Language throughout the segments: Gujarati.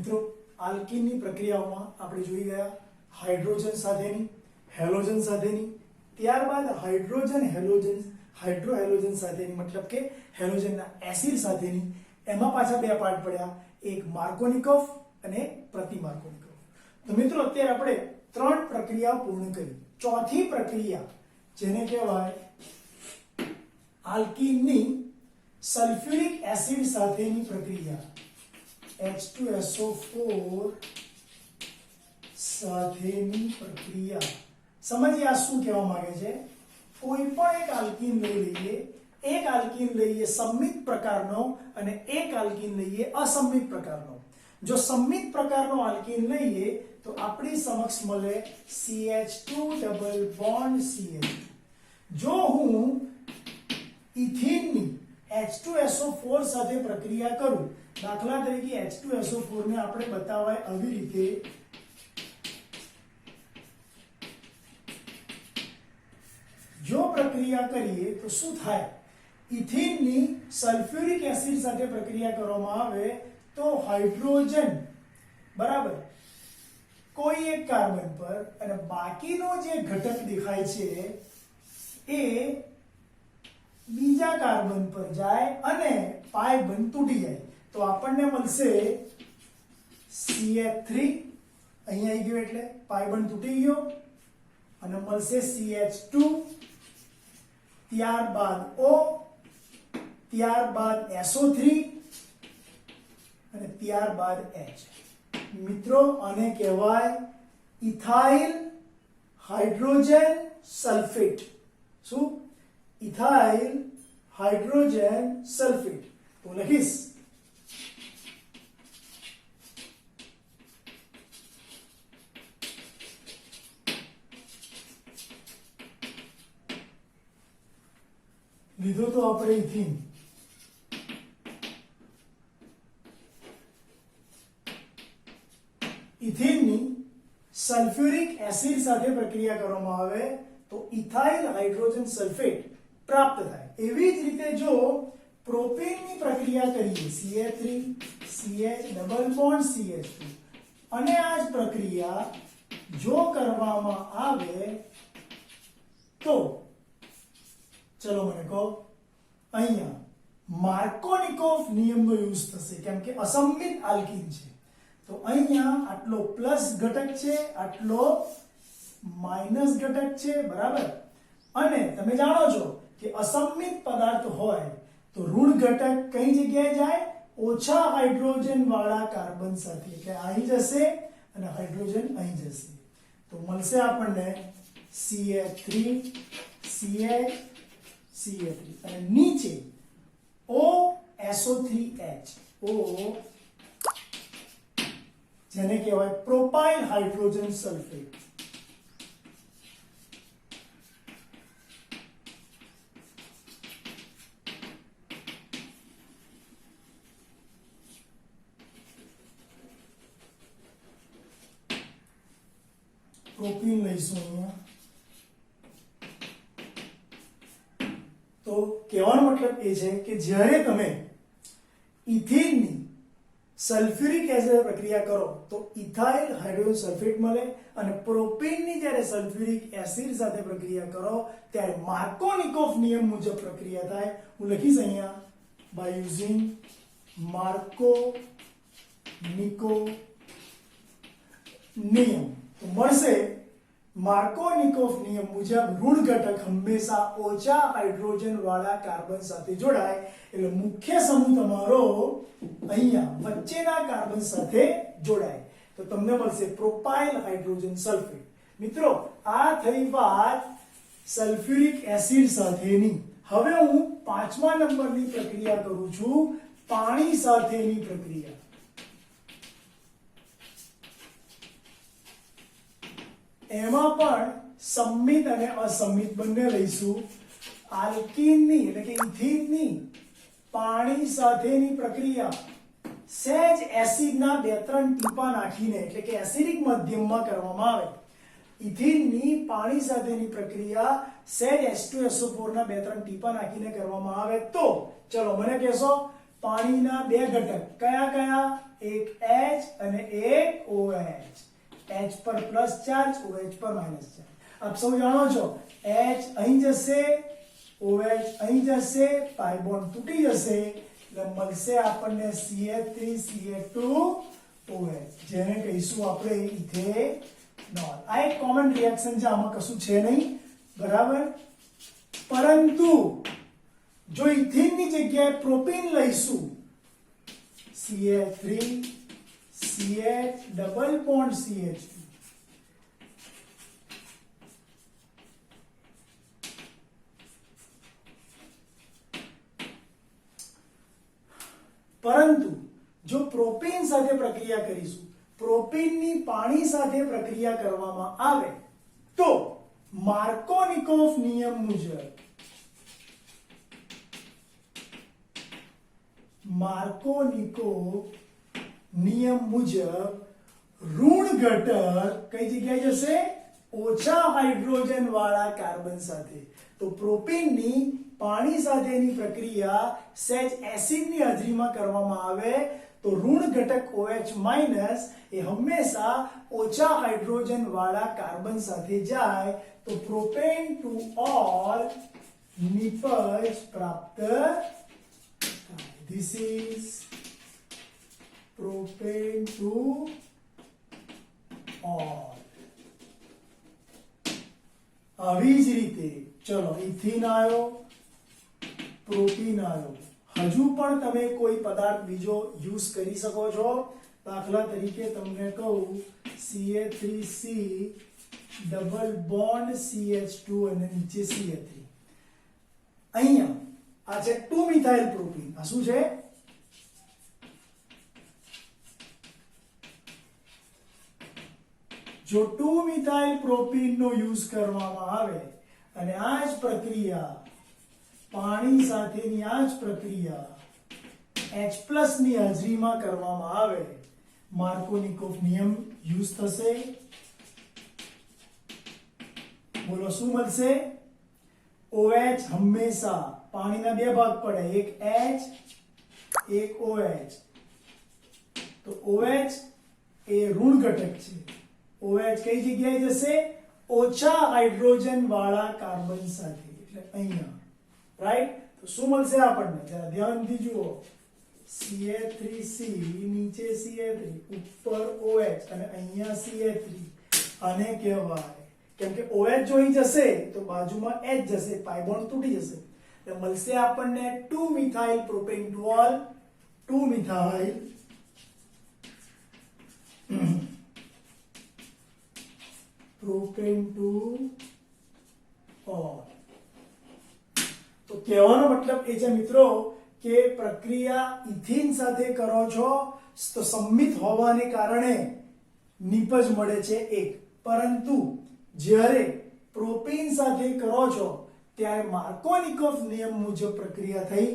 મિત્રો આલ્કીનની પ્રક્રિયાઓમાં આપણે જોઈ ગયા હાઇડ્રોજન સાથેની, હેલોજન સાથેની, ત્યારબાદ હાઇડ્રોજન હેલોજન હાઇડ્રો હેલોજન સાથેની, મતલબ કે હેલોજનના એસિડ સાથેની. એમાં પાછા બે પાર્ટ પડ્યા, એક માર્કોનિકોફ અને પ્રતિ માર્કોનિકોફ. તો મિત્રો અત્યારે આપણે 3 પ્રક્રિયા પૂર્ણ કરી. ચોથી પ્રક્રિયા જેને કહેવાય આલ્કીનની સલ્ફ્યુરિક એસિડ સાથેની પ્રક્રિયા, H2SO4 સાથેની પ્રક્રિયા. સમજીએ આ શું કહેવા માંગે છે. કોઈ પણ એક આલ્કીન લઈ લઈએ, એક આલ્કીન લઈએ સમમિત પ્રકારનો અને એક આલ્કીન લઈએ અસમમિત પ્રકારનો. જો સમમિત પ્રકારનો આલ્કીન લઈએ તો આપણી સમક્ષ મળે CH2 ડબલ બોન્ડ CH. જો હું ઇથીનની H2SO4 સાથે પ્રક્રિયા કરું, દાખલા તરીકે H2SO4 ને આપણે બતાવાય આવી રીતે, જો પ્રક્રિયા કરીએ તો શું થાય? ઇથીનની સલ્ફ્યુરિક એસિડ સાથે પ્રક્રિયા કરવામાં આવે તો હાઇડ્રોજન બરાબર કોઈ એક કાર્બન પર અને બાકીનો જે ઘટક દેખાય છે એ બીજા કાર્બન પર જાય અને પાઈ બંધ તૂટી જાય. તો આપણને મળશે CH3, અહીંયા આવી ગયો એટલે પાઈ બંધ તૂટી ગયો, અને મળશે CH2, ત્યારબાદ O, ત્યારબાદ SO3 અને ત્યારબાદ H. મિત્રો આને કહેવાય ઇથાઇલ હાઇડ્રોજન સલ્ફેટ. શું? Ethyl hydrogen sulphate. તો લખીશ લીધો તો આપણે ઇથીન. ઇથીનની સલ્ફ્યુરિક એસિડ સાથે પ્રક્રિયા કરવામાં આવે તો ઇથાઇલ હાઇડ્રોજન સલ્ફેટ પ્રાપ્ત થાય. એવી જ રીતે જો પ્રોપેનની પ્રક્રિયા કરીએ, CH3 CH double bond CH2, અને આ જ પ્રક્રિયા જો કરવામાં આવે તો ચલો મને કહો, અહીંયા માર્કોનિકોફ નિયમનો યુઝ થશે કેમ કે અસમમિત આલ્કીન છે. તો અહીંયા આટલો પ્લસ ઘટક છે, આટલો માઇનસ ઘટક છે, બરાબર. અને તમે જાણો છો કે અસમમિત પદાર્થ હોય તો ઋણ ઘટક કઈ જગ્યાએ જાય? ઓછા હાઇડ્રોજન વાળા કાર્બન સાથે. એટલે અહીં જશે અને હાઇડ્રોજન અહીં જશે. તો મળશે આપણને CH3 CH CH3 અને નીચે OSO3H, O જેને કહેવાય પ્રોપાઇલ હાઇડ્રોજન સલ્ફેટ. પ્રોપીન લઈશું અહીંયા. તો કહેવાનો મતલબ એ છે કે જ્યારે તમે ઇથીનની સલ્ફ્યુરિક એસિડ પ્રક્રિયા કરો તો ઇથાઇલ હાઇડ્રોજન સલ્ફેટ મળે, અને પ્રોપેનની જ્યારે સલ્ફ્યુરિક એસિડ સાથે પ્રક્રિયા કરો ત્યારે માર્કોનિકોફ નિયમ મુજબ પ્રક્રિયા થાય. હું લખીશ અહીંયા બાય યુઝિંગ માર્કોનિકોફ નિયમ. તો મળશે માર્કોનિકોફ નિયમ મુજબ ઋણ ઘટક હંમેશા ઓછા હાઇડ્રોજન વાળા કાર્બન સાથે જોડાય. એટલે મુખ્ય સમૂહ તમારો અહીંયા વચ્ચેના કાર્બન સાથે જોડાય તો તમને મળશે પ્રોપાઇલ હાઇડ્રોજન સલ્ફેટ. મિત્રો આ થઈ વાત સલ્ફ્યુરિક એસિડ સાથેની. હવે હું 5મા નંબરની પ્રક્રિયા કરું છું, પાણી સાથેની પ્રક્રિયા. એમાં પણ સંમિત અને અસંમિત બંને લઈશું. આલ્કીનની એટલે કે ઇથીનની પાણી સાથેની પ્રક્રિયા સહેજ એસિડના 2-3 ટીપા નાખીને એટલે કે એસિડિક માધ્યમમાં કરવામાં આવે. ઇથીનની પાણી સાથેની પ્રક્રિયા સહેજ H2SO4 ના 2-3 ટીપા નાખીને કરવામાં આવે તો ચલો મને કહેશો પાણીના બે ઘટક કયા કયા? એક અને એક OH, H પર પ્લસ ચાર્જ, OH પર માઇનસ ચાર્જ. આપ સૌ જાણો છો H અહીં જશે, OH અહીં જશે, પાઈ બોન્ડ તૂટી જશે એટલે મળશે આપણને CH3CH2OH, જેને કહીશું આપણે ઇથેનોલ. આ એક કોમન રિએક્શન છે, આમાં કશું છે નહીં, બરાબર. પરંતુ જો ઇથેનની જગ્યાએ પ્રોપેન લઈશું, CH3 CH double bond CH2, પરંતુ જો પ્રોપેન સાથે પ્રક્રિયા કરીશું, પ્રોપેનની પાણી સાથે પ્રક્રિયા કરવામાં આવે તો માર્કોનિકોવ નિયમ મુજબ ઋણ ઘટક કઈ જગ્યાએ જશે? ઓછા હાઇડ્રોજન વાળા કાર્બન સાથે. તો પ્રોપેનની પાણી સાથેની પ્રક્રિયા સહેજ એસિડની હાજરીમાં કરવામાં આવે તો ઋણ ઘટક OH માઇનસ એ હંમેશા ઓછા હાઇડ્રોજન વાળા કાર્બન સાથે જાય તો પ્રોપેન ટુ ઓલ નિપજ પ્રાપ્ત થાય. This is propane to all. આવી જ રીતે ચલો ઇથિન આવ્યો, પ્રોપીન આવ્યો. હજુ પણ તમે કોઈ પદાર્થ બીજો યુઝ કરી શકો છો. દાખલા તરીકે તમને કહું CH3C ડબલ બોન્ડ CH2 અને નીચે CH3. અહીંયા આ છે 2 મિથાઇલ પ્રોપીન. આ શું છે? જો 2 મિથાઇલ પ્રોપીન નો યુઝ કરવામાં આવે અને આ જ પ્રક્રિયા પાણી સાથેની આ જ પ્રક્રિયા H+ ની હાજરીમાં કરવામાં આવે, માર્કોનિકોવ નિયમ યુઝ થશે. બોલો શું મળશે? OH હંમેશા પાણીના બે ભાગ પડે, એક H એક OH. તો OH એ ઋણ ઘટક છે. OH કઈ જગ્યાએ જશે? ઓછા હાઇડ્રોજન વાળા કાર્બન સાથે, એટલે અહીંયા, રાઈટ. તો શું મળશે આપણને? જરા ધ્યાનથી જુઓ. CH3C નીચે CH3 ઉપર OH અને અહીંયા CH3. આને કહેવાય, કેમ કે OH જો અહીં જશે તો બાજુમાં H જશે, પાઈ બોન્ડ તૂટી જશે. એટલે મળશે આપણને 2 methyl propane to all, 2 methyl propane to all. તો કહેવાનો મતલબ એ છે મિત્રો કે પ્રક્રિયા ઇથિન સાથે કરો છો તો સંમિત હોવાને કારણે નિપજ મળે છે એક, પરંતુ જ્યારે પ્રોપેન સાથે કરો છો ત્યારે માર્કોનિકોવ નિયમ મુજબ પ્રક્રિયા થઈ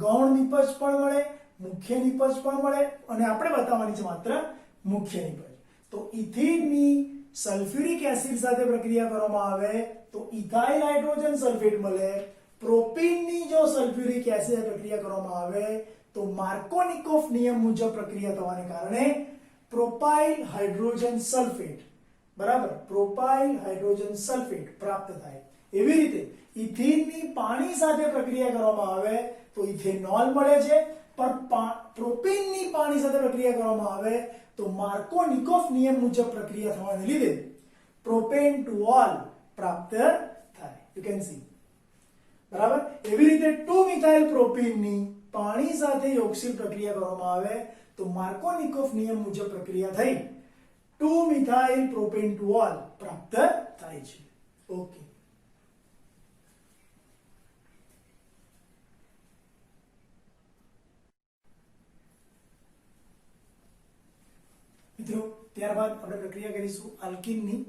ગૌણ નિપજ પણ મળે, મુખ્ય નિપજ પણ મળે, અને આપણે બતાવવાની છે માત્ર મુખ્ય નિપજ. તો ઇથિનની સલ્ફ્યુરિક એસિડ સાથે પ્રક્રિયા કરવામાં આવે તો ઇથાઇલ હાઇડ્રોજન સલ્ફેટ મળે. પ્રોપેનની જો સલ્ફ્યુરિક એસિડ સાથે પ્રક્રિયા કરવામાં આવે તો માર્કોનિકોવ નિયમ મુજબ પ્રક્રિયા થવાને કારણે પ્રોપાઇલ હાઇડ્રોજન સલ્ફેટ, બરાબર, પ્રોપાઇલ હાઇડ્રોજન સલ્ફેટ પ્રાપ્ત થાય. એવી રીતે ઇથિનની પાણી સાથે પ્રક્રિયા કરવામાં આવે તો ઇથેનોલ મળે છે, પણ પ્રોપેનની પાણી સાથે પ્રક્રિયા કરવામાં આવે તો માર્કોનિકોવ નિયમ મુજબ પ્રક્રિયા થવાને લીધે પ્રોપેન ટુ ઓલ પ્રાપ્ત થાય. યુ કેન સી, બરાબર. એવી રીતે 2 મિથાઇલ પ્રોપીનની પાણી સાથે યોગશીલ પ્રક્રિયા કરવામાં આવે તો માર્કોનિકોવ નિયમ મુજબ પ્રક્રિયા થઈ 2 મિથાઇલ પ્રોપેન ટુ ઓલ પ્રાપ્ત થાય છે. ઓકે. મિત્રો ત્યારબાદ આપણે પ્રક્રિયા કરીશું આલ્કીનની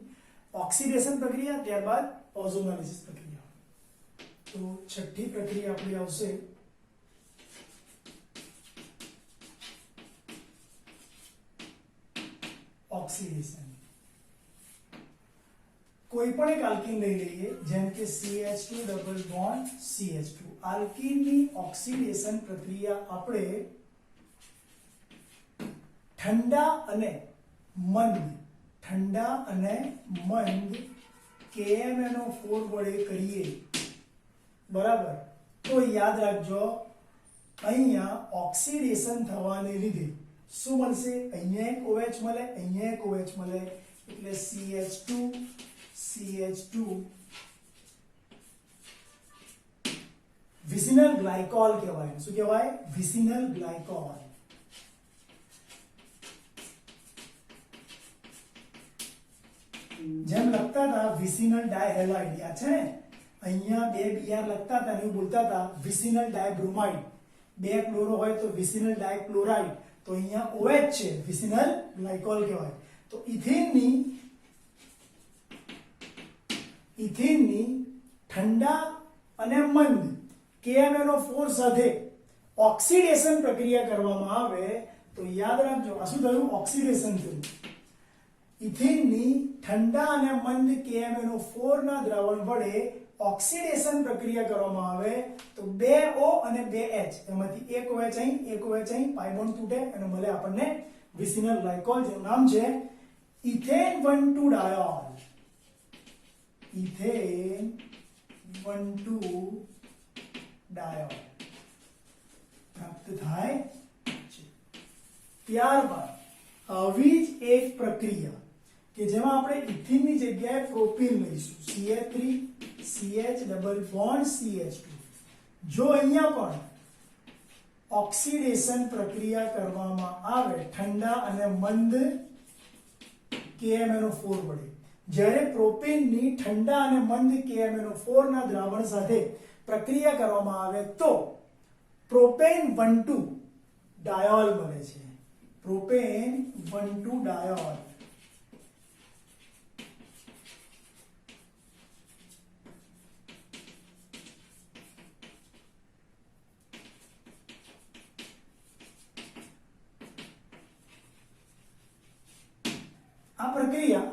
ઓક્સિડેશન પ્રક્રિયા, ત્યારબાદ ઓઝોનોલિસિસ પ્રક્રિયા. તો છઠ્ઠી પ્રક્રિયા આપણી આવશે ઓક્સિડેશન. કોઈ પણ એક આલ્કીન લઈ લઈએ, જેમ કે CH2 double bond CH2. આલ્કીનની oxidation પ્રક્રિયા આપણે ઠંડા અને મંદ KMnO4 વડે કરીએ, બરાબર, તો યાદ રાખજો અહીંયા ઓક્સિડેશન થવાને લીધે શું મળશે? અહીંયા એક OH મળે, અહીંયા એક OH મળે, એટલે CH2 વિસિનલ ગ્લાયકોલ કહેવાય. શું કહેવાય? Vicinal glycol. જેમ લખતા હતા વિસિનલ ડાયહેલાઇડ, યાદ છે ને? અહીંયા બે બીઆર લખતા હતા અને બોલતા હતા વિસિનલ ડાયબ્રોમાઇડ. બે ક્લોરો હોય તો વિસિનલ ડાયક્લોરાઇડ, તો અહીંયા OH છે, વિસિનલ ગ્લાયકોલ કહેવાય. તો ઇથેનની ઠંડા અને મંદ KMnO4 સાથે ઓક્સિડેશન પ્રક્રિયા કરવામાં આવે તો યાદ રાખજો આ શું થયું? ઓક્સિડેશન થયું. ઇથેનની ઠંડા અને મંદ KMnO4 ના દ્રાવણ વડે ઓક્સિડેશન પ્રક્રિયા કરવામાં આવે તો 2 O અને 2 H, એમાંથી એક OH અહીં, એક OH અહીં, પાઈ બોન્ડ તૂટે અને મળે આપણને વિસિનલ ગ્લાયકોલ, જેનું નામ છે ઇથેન 1,2 ડાયોલ. ઇથેન 1,2 ડાયોલ પ્રાપ્ત થાય છે. ત્યારબાદ આવી જ એક પ્રક્રિયા કે જેમાં આપણે ઇથિનની જગ્યાએ પ્રોપીન લઈશું, CH3 CH double bond CH2. જો અહીંયા પણ ઓક્સિડેશન પ્રક્રિયા કરવામાં આવે ઠંડા અને મંદ KMnO4 વડે, જ્યારે પ્રોપેનની ઠંડા અને મંદ KMnO4 ના દ્રાવણ સાથે પ્રક્રિયા કરવામાં આવે તો પ્રોપેન 1,2 ડાયોલ બને છે. Propane 1,2 diol. આ પ્રક્રિયા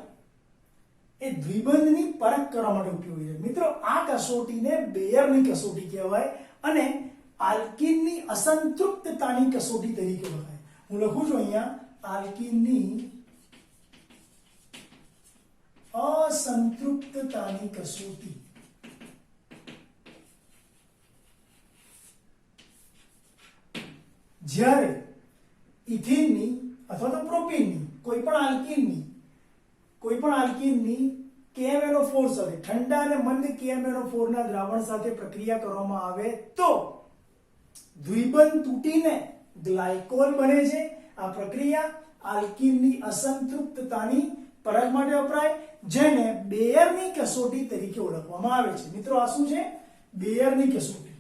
એ દ્વિબંધની પરખ કરવા માટે ઉપયોગી છે. મિત્રો આ કસોટીને બેયરની કસોટી કહેવાય અને આલ્કીનની અસંતૃપ્તતાની કસોટી તરીકે ઓળખાય. હું લખું છું અહીંયા આલ્કીનની અસંતૃપ્તતાની કસોટી. જ્યારે ઇથિનની અથવા તો પ્રોપીનની કોઈ પણ આલ્કીનની KMnO4 સાથે ઠંડા અને મંદ KMnO4 ના દ્રાવણ સાથે પ્રક્રિયા કરવામાં આવે તો દ્વિબંધ તૂટીને ગ્લાયકોલ બને છે. આ પ્રક્રિયા આલ્કીનની અસંતૃપ્તતાની પરખ માટે વપરાય, જેને બેયરની કસોટી તરીકે ઓળખવામાં આવે છે. મિત્રો આ શું છે? બેયરની કસોટી.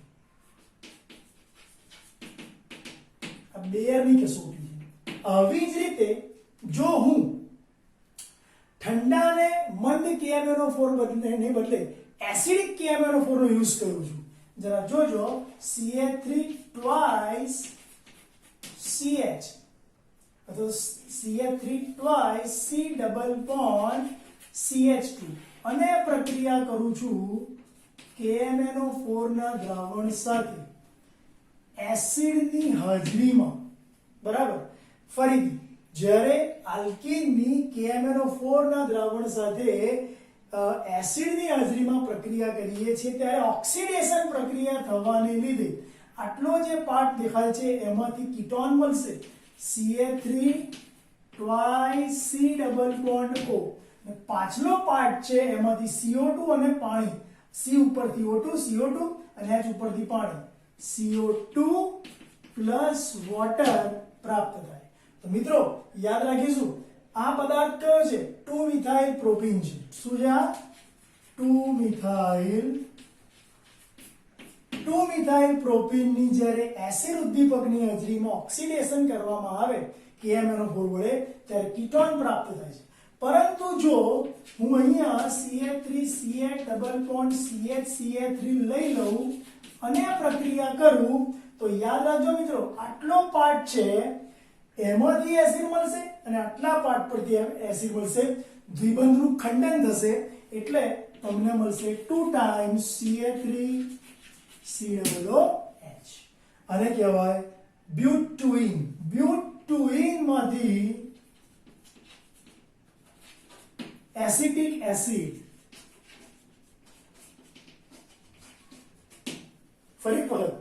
આ બેયરની કસોટી છે. આવી જ રીતે જો હું ઠંડા અને મંદ KMnO4 ને બદલે એસિડિક KMnO4 નો યુઝ કરું છું, જરા જોજો, CH3 twice CH અથવા CH3 twice C double bond CH2 અને પ્રક્રિયા કરું છું KMnO4 ના દ્રાવણ સાથે એસિડની હાજરીમાં, બરાબર. ફરીથી જ્યારે આલ્કીનની KMnO4 ના દ્રાવણ સાથે એસિડની હાજરીમાં પ્રક્રિયા કરીએ છીએ ત્યારે ઓક્સિડેશન પ્રક્રિયા થવાને લીધે આટલો જે પાર્ટ દેખાય છે એમાંથી કીટોન મળશે, CH3 twice C double bond O. પાછલો પાર્ટ છે એમાંથી CO2 અને પાણી, C ઉપરથી O2 CO2 અને H ઉપરથી પાણી, CO2 પ્લસ વોટર પ્રાપ્ત થાય. તો મિત્રો યાદ રાખીશું આ પદાર્થ કયો છે? 2-મિથાઇલ પ્રોપીન છે. શું છે આ? 2-મિથાઇલ પ્રોપીનની જ્યારે એસિડ ઉદ્દીપકની હાજરીમાં ઓક્સિડેશન કરવામાં આવે KMnO4 વડે ત્યારે કીટોન પ્રાપ્ત થાય છે. પરંતુ જો હું અહીંયા CH3 CH double bond CH3 લઈ લઉં અને આ પ્રક્રિયા કરું તો યાદ રાખજો મિત્રો, આટલો પાર્ટ છે એમાંથી એસિડ મળશે અને આટલા પાર્ટ પરથી એસિડ મળશે, દ્વિબંધનું ખંડન થશે એટલે તમને મળશે 2 ટાઈમ્સ CH3 COOH. આને કહેવાય બ્યુટુઇન. બ્યુટ બ્યુટુઇન માંથી એસિટિક એસિડ, ફરી વખત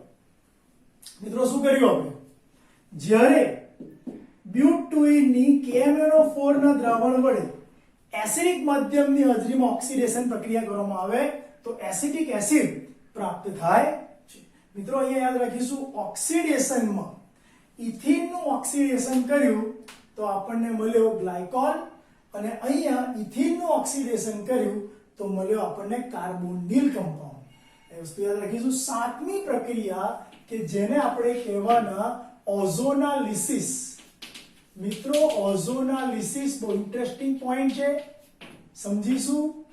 મિત્રો શું કર્યું આપણે, જ્યારે બ્યુટુઇન ની KMnO4 ના દ્રાવણ વડે એસિડિક માધ્યમની હાજરીમાં ઓક્સિડેશન પ્રક્રિયા કરવામાં આવે તો એસિટિક એસિડ પ્રાપ્ત થાય છે. મિત્રો અહીંયા યાદ રાખીશું, ઓક્સિડેશનમાં ઇથિનનું ઓક્સિડેશન કર્યું તો આપણને મળ્યો ગ્લાયકોલ, અને અહીંયા ઇથિનનું ઓક્સિડેશન કર્યું તો મળ્યો આપણને કાર્બોનિલ કમ્પાઉન્ડ. એ વસ્તુ યાદ રાખીશું. સાતમી પ્રક્રિયા કે જેને આપણે કહેવાના ઓઝોનાલિસિસ. મિત્રો ઓઝોનાલિસિસ બહુ ઇન્ટરેસ્ટિંગ પોઈન્ટ છે, સમજીશું.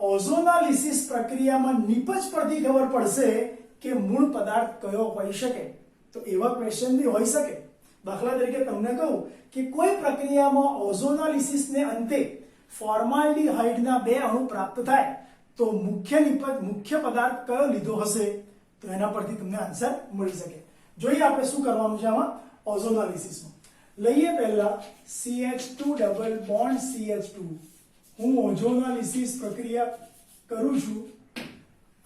ઓઝોનાલિસિસ પ્રક્રિયામાં નિપજ પરથી ખબર પડશે કે મૂળ પદાર્થ કયો હોઈ શકે. તો એવા ક્વેશ્ચન બી હોઈ શકે. દાખલા તરીકે તમને કહું કે કોઈ પ્રક્રિયામાં ઓઝોનાલિસિસને અંતે ફોર્માલ્ડિહાઇડના 2 અણુ પ્રાપ્ત થાય તો મુખ્ય પદાર્થ કયો લીધો હશે, તો એના પરથી તમને આન્સર મળી શકે. જોઈએ આપણે શું કરવાનું છે આમાં ઓઝોનાલિસિસમાં. લઈએ પહેલા CH2 ડબલ બોન્ડ CH2. હું ઓઝોનાલિસિસ પ્રક્રિયા કરું છું.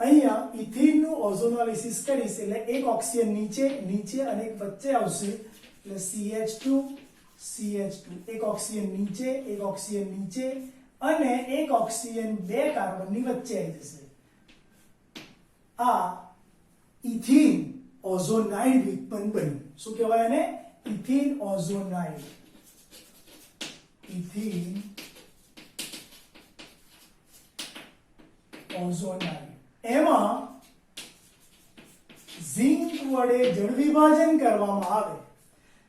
અહીંયા ઇથિનનું ઓઝોનાલિસિસ કરીશ એટલે એક ઓક્સિજન નીચે અને એક વચ્ચે આવશે એટલે CH2 એક ઓક્સિજન નીચે અને એક ઓક્સિજન 2 કાર્બનની વચ્ચે આવી જશે. આ ઇથિન ઓઝોનાઇડ ઉત્પન્ન બન્યું. શું કહેવાય એને? ઇથિન ઓઝોનાઇડ. એમાં ઝિંક વડે જળ વિભાજન કરવામાં આવે.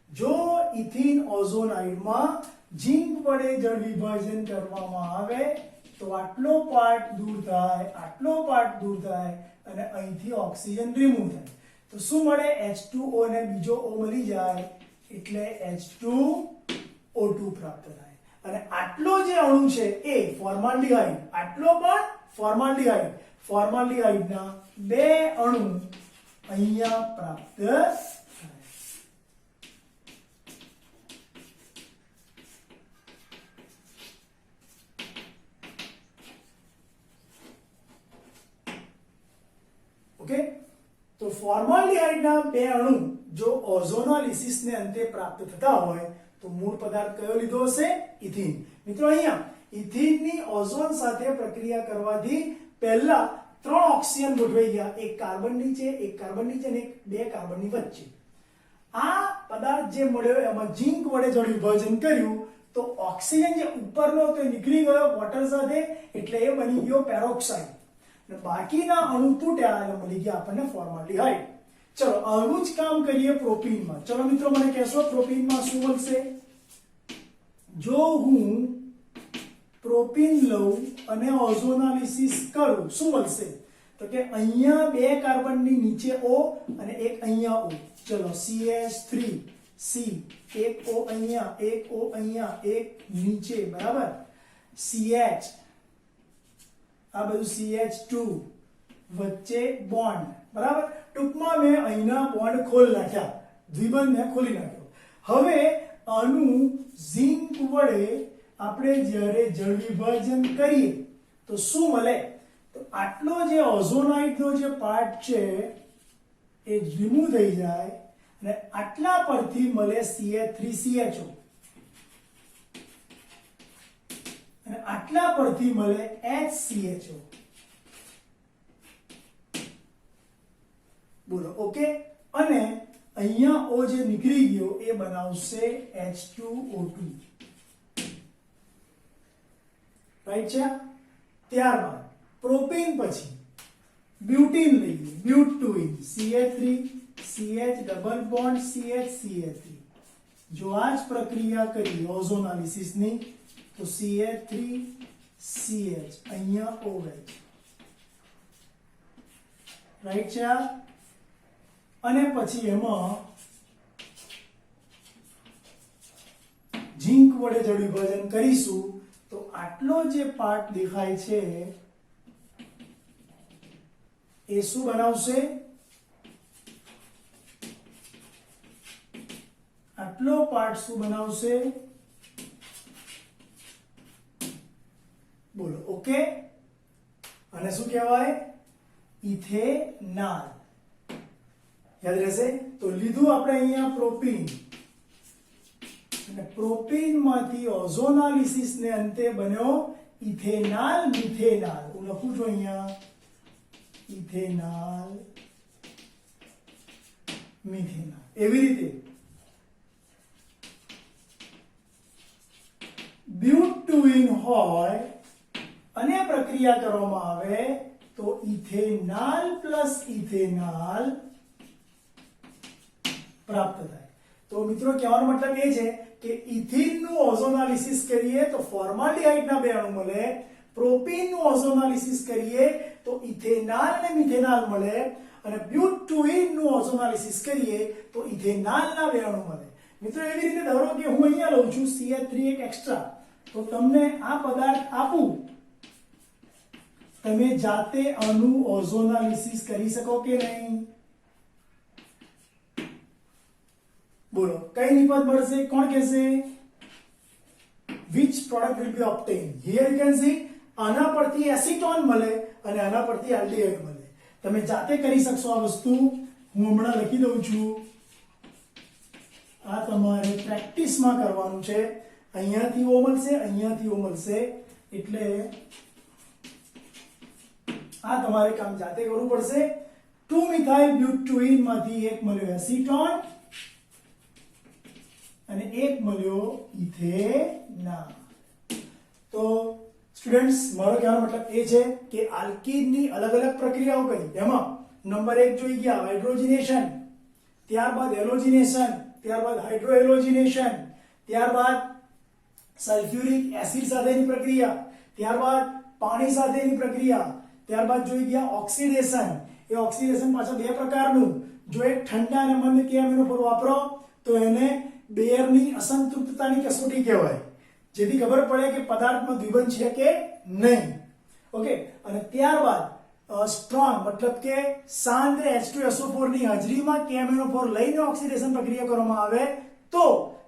જો ઇથિન ઓઝોનાઇડમાં ઝિંક વડે જળ વિભાજન કરવામાં આવે તો આટલો પાર્ટ દૂર થાય અને અહીંથી ઓક્સિજન રિમૂવ થાય તો શું મળે? H2O ને બીજો O મળી જાય એટલે H2O2 પ્રાપ્ત થાય. અને આટલો જે અણુ છે એ ફોર્માલ્ડિહાઇડ, આટલો પણ ફોર્માલ્ડિહાઇડના 2 અણુ અહીંયા પ્રાપ્ત થાય. ઓકે, તો ફોર્માલ્ડિહાઇડના 2 અણુ જો ઓઝોનાલિસિસને અંતે પ્રાપ્ત થતા હોય તો મૂળ પદાર્થ કયો લીધો હશે? ઇથિન. મિત્રો અહીંયા ઇથિનની ઓઝોન સાથે પ્રક્રિયા કરવાથી પહેલા 3 ઓક્સિજન ગોઠવાઈ ગયા, એક કાર્બન નીચે અને એક 2 કાર્બનની વચ્ચે. આ પદાર્થ જે મળ્યો એમાં ઝિંક વડે જળ વિભાજન કર્યું તો ઓક્સિજન જે ઉપરનો હતો એ નીકળી ગયો વોટર સાથે એટલે એ બની ગયો પેરોક્સાઇડ. અને બાકીના અણુ તૂટ્યા એટલે મળી ગયા આપણને ફોર્માલ્ડિહાઇડ. ચલો આવું જ કામ કરીએ પ્રોપીનમાં. ચલો મિત્રો મને કહેશો પ્રોપીનમાં શું મળશે? જો હું પ્રોપીન લઉં અને ઓઝોનાલિસિસ કરું શું મળશે? તો કે અહીંયા 2 કાર્બનની નીચે O અને એક અહીંયા O. ચલો CH3C, એક O અહીંયા, એક નીચે, બરાબર. CH, આ બધું CH2 વચ્ચે બોન્ડ, બરાબર. ટૂંકમાં મેં અહીંના બોન્ડ ખોલી નાખ્યા, દ્વિબંધને ખોલી નાખ્યો. હવે આનું ઝિંક વડે આપણે જ્યારે જળ વિભાજન કરીએ તો શું મળે? તો આટલો જે ઓઝોનાઇડનો જે પાર્ટ છે એ રિમૂવ થઈ જાય અને આટલા પરથી મળે CH3CHO અને આટલા પરથી મળે HCHO. બોલો ઓકે. અને અહીંયા O જે નીકળી ગયો એ બનાવશે H2O2, રાઈટ છે. ત્યારબાદ પ્રોપીન પછી બ્યુટીન લઈએ. બ્યુટુઇન CH3 CH double bond CH. જો આ જ પ્રક્રિયા કરી ઓઝોનાલિસિસની તો CH3CH અહીંયા OH, રાઈટ છે. અને પછી એમાં ઝિંક વડે જળ વિભાજન કરીશું તો આટલો જે પાર્ટ દેખાય છે એ શું બનાવશે? આટલો પાર્ટ શું બનાવશે? બોલો ઓકે. અને શું કહેવાય? ઇથેનॉल. યાદ રહેશે? તો લીધું આપણે અહીંયા પ્રોપીન, અને પ્રોપીન માંથી ઓઝોનાલિસિસ ને અંતે બન્યો ઇથેનॉल મિથેનॉल. હું લખું છું અહીંયા ઇથેનॉल મિથેનॉल. એવી રીતે બ્યુટુઇન હોય અને પ્રક્રિયા કરવામાં આવે તો ઇથેનॉल પ્લસ ઇથેનॉल પ્રાપ્ત થાય. તો મિત્રો કહેવાનો મતલબ એ છે કે ઇથિન નું ઓઝોનાલિસિસ કરીએ તો ફોર્માલ્ડિહાઇડ ના બે અણુ મળે, પ્રોપીન નું ઓઝોનાલિસિસ કરીએ તો ઇથેનॉल અને મિથેનॉल મળે, અને બ્યુટુઇન નું ઓઝોનાલિસિસ કરીએ તો ઇથેનॉल ના બે અણુ મળે. મિત્રો એવી રીતે ધારો કે હું અહીંયા લઉં છું CH3 એક એક્સ્ટ્રા, તો તમને આ પદાર્થ આપું, તમે જાતે આનું ઓઝોનાલિસિસ કરી શકો કે નહીં? બોલો કઈ નિપજ મળશે? કોણ કહેશે? which product will be obtained? here you can see આના પરથી એસિટોન મળે અને આના પરથી આલ્ડીહાઇડ મળે. તમે જાતે કરી શકશો આ વસ્તુ. હું હમણાં લખી દઉં છું. આ તમારે પ્રેક્ટિસમાં કરવાનું છે. અહીંયાથી ઓ મળશે, અહીંયાથી ઓ મળશે, એટલે આ તમારે કામ જાતે કરવું પડશે. 2 મિથાઇલ બ્યુટુઇન માંથી એક મળ્યો એસિટોન અને એક મળ્યો ઇથેનॉल. તો સ્ટુડન્ટ્સ મારો કહેવાનો મતલબ એ છે કે આલ્કીનની અલગ અલગ પ્રક્રિયાઓ કરી. એમાં નંબર 1 જોઈ ગયા હાઇડ્રોજનેશન, ત્યારબાદ હેલોજનેશન, ત્યારબાદ હાઇડ્રોહેલોજનેશન, ત્યારબાદ સલ્ફ્યુરિક એસિડ સાથેની પ્રક્રિયા, ત્યારબાદ પાણી સાથેની પ્રક્રિયા, ત્યારબાદ જોઈ ગયા ઓક્સિડેશન. એ ઓક્સિડેશન પાછા બે પ્રકારનું. જો એક ઠંડા અને મંદ કેમિકલ વાપરો તો એને બેયરની અસંતૃપ્તતાની કસોટી કહેવાય, જેથી ખબર પડે કે પદાર્થમાં દ્વિબંધ છે કે નહીં. ઓકે. અને ત્યારબાદ સ્ટ્રોંગ મતલબ કે શાંત H2SO4 ની હાજરીમાં KMnO4 લઈને ઓક્સિડેશન પ્રક્રિયા કરવામાં આવે તો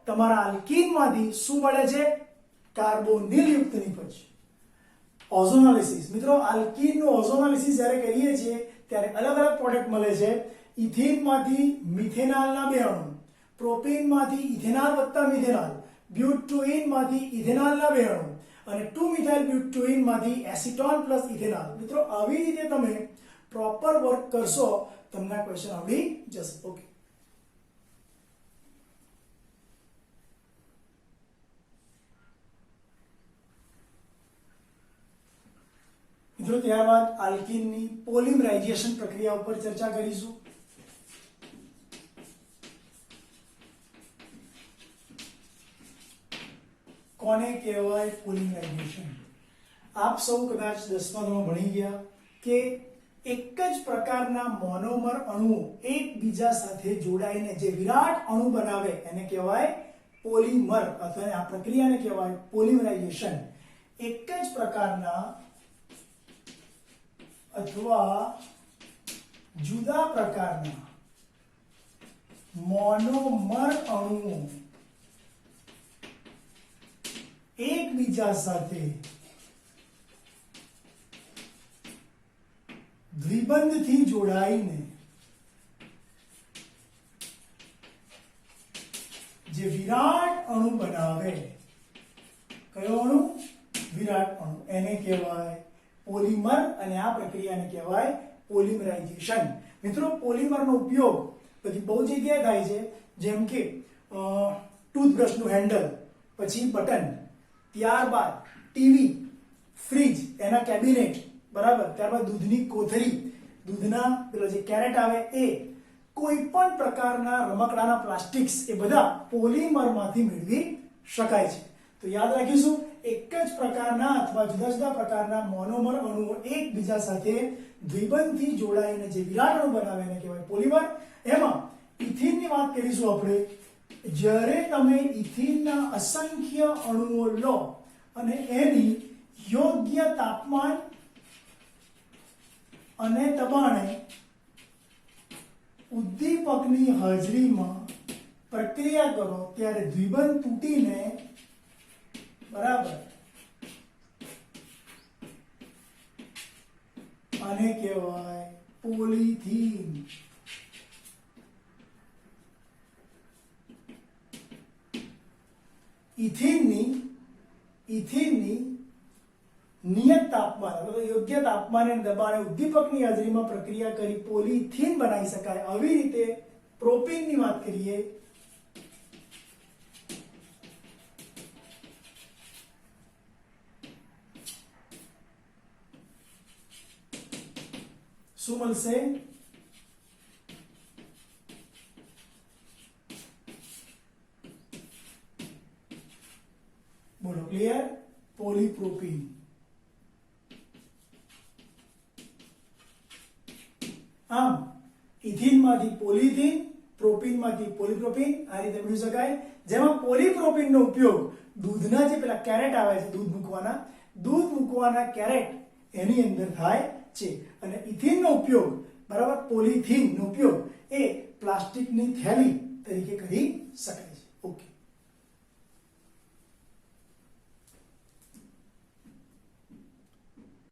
તમારા આલ્કીનમાંથી શું મળે છે? કાર્બોનિલ યુક્ત નિપજ. ઓઝોનાલિસિસ મિત્રો, આલ્કીનનું ઓઝોનાલિસિસ જ્યારે કરીએ છીએ ત્યારે અલગ અલગ પ્રોડક્ટ મળે છે. ઇથિનમાંથી મિથેનॉलના બે અણુ, પ્રોપીનમાંથી ઇથેનॉल વત્તા મિથેનॉल, બ્યુટુઇનમાંથી ઇથેનॉलના બે અણુ, અને 2 મિથાઇલ બ્યુટુઇનમાંથી એસિટોન પ્લસ ઇથેનॉल. મિત્રો આવી રીતે તમે પ્રોપર વર્ક કરશો, તમને ક્વેશ્ચન આવડી જશે. ઓકે. મિત્રો ત્યારબાદ આલ્કીનની પોલિમરાઇઝેશન પ્રક્રિયા ઉપર ચર્ચા કરીશું. કોને કહેવાય પોલિમરાઇઝેશન? આપ સૌ કદાચ 10મા ધોરણમાં ભણી ગયા કે એક જ પ્રકારના મોનોમર અણુઓ એકબીજા સાથે જોડાઈને જે વિરાટ અણુ બનાવે એને કહેવાય પોલિમર, અથવા આ પ્રક્રિયાને કહેવાય પોલિમરાઇઝેશન. એક જ પ્રકારના અથવા જુદા પ્રકારના મોનોમર અણુઓ એકબીજા સાથે દ્વિબંધથી જોડાઈને જે વિરાટ અણુ બનાવે, કયો અણુ? વિરાટ અણુ. એને કહેવાય પોલિમર, અને આ પ્રક્રિયાને કહેવાય પોલિમરાઇઝેશન. મિત્રો પોલિમરનો ઉપયોગ બધી બહુ જગ્યાએ થાય છે, જેમ કે ટૂથબ્રશનું હેન્ડલ, પછી બટન, ત્યારબાદ ટીવી, ફ્રીજ, એના કેબિનેટ, બરાબર, ત્યારબાદ દૂધની કોથળી, દૂધના પેલા જે કેરેટ આવે એ, કોઈ પણ પ્રકારના રમકડાના પ્લાસ્ટિક્સ, એ બધા પોલિમરમાંથી મેળવી શકાય છે. તો યાદ રાખીશું, એક જ પ્રકારના અથવા જુદા જુદા પ્રકારના મોનોમર અણુઓ એકબીજા સાથે દ્વિબંધથી જોડાઈને જે વિરાટ અણુ બનાવે એને કહેવાય પોલિમર. એમાં ઇથિનની વાત કરીશું આપણે. જ્યારે તમે ઇથિનના અસંખ્ય અણુઓ લો અને એની યોગ્ય તાપમાન અને દબાણે ઉદ્દીપકની હાજરીમાં પ્રક્રિયા કરો ત્યારે દ્વિબંધ તૂટીને બરાબર આને કહેવાય પોલિથીન. ઇથીનની નિયત તાપમાન એટલે યોગ્ય તાપમાન અને દબાણે ઉદ્દીપકની હાજરીમાં પ્રક્રિયા કરી પોલિથીન બનાવી શકાય. આવી રીતે પ્રોપેનની વાત કરીએ શું મળશે? બોલો ક્લિયર? પોલીપ્રોપીન. આમ ઇથિનમાંથી પોલિથીન, પ્રોપીનમાંથી પોલીપ્રોપીન આ રીતે બની શકાય. જેમાં પોલીપ્રોપીનનો ઉપયોગ દૂધના જે પેલા કેરેટ આવે છે દૂધ મૂકવાના કેરેટ એની અંદર થાય છે. અને ઇથિનનો ઉપયોગ બરાબર પોલિથીનનો ઉપયોગ એ પ્લાસ્ટિકની થેલી તરીકે કરી શકાય છે.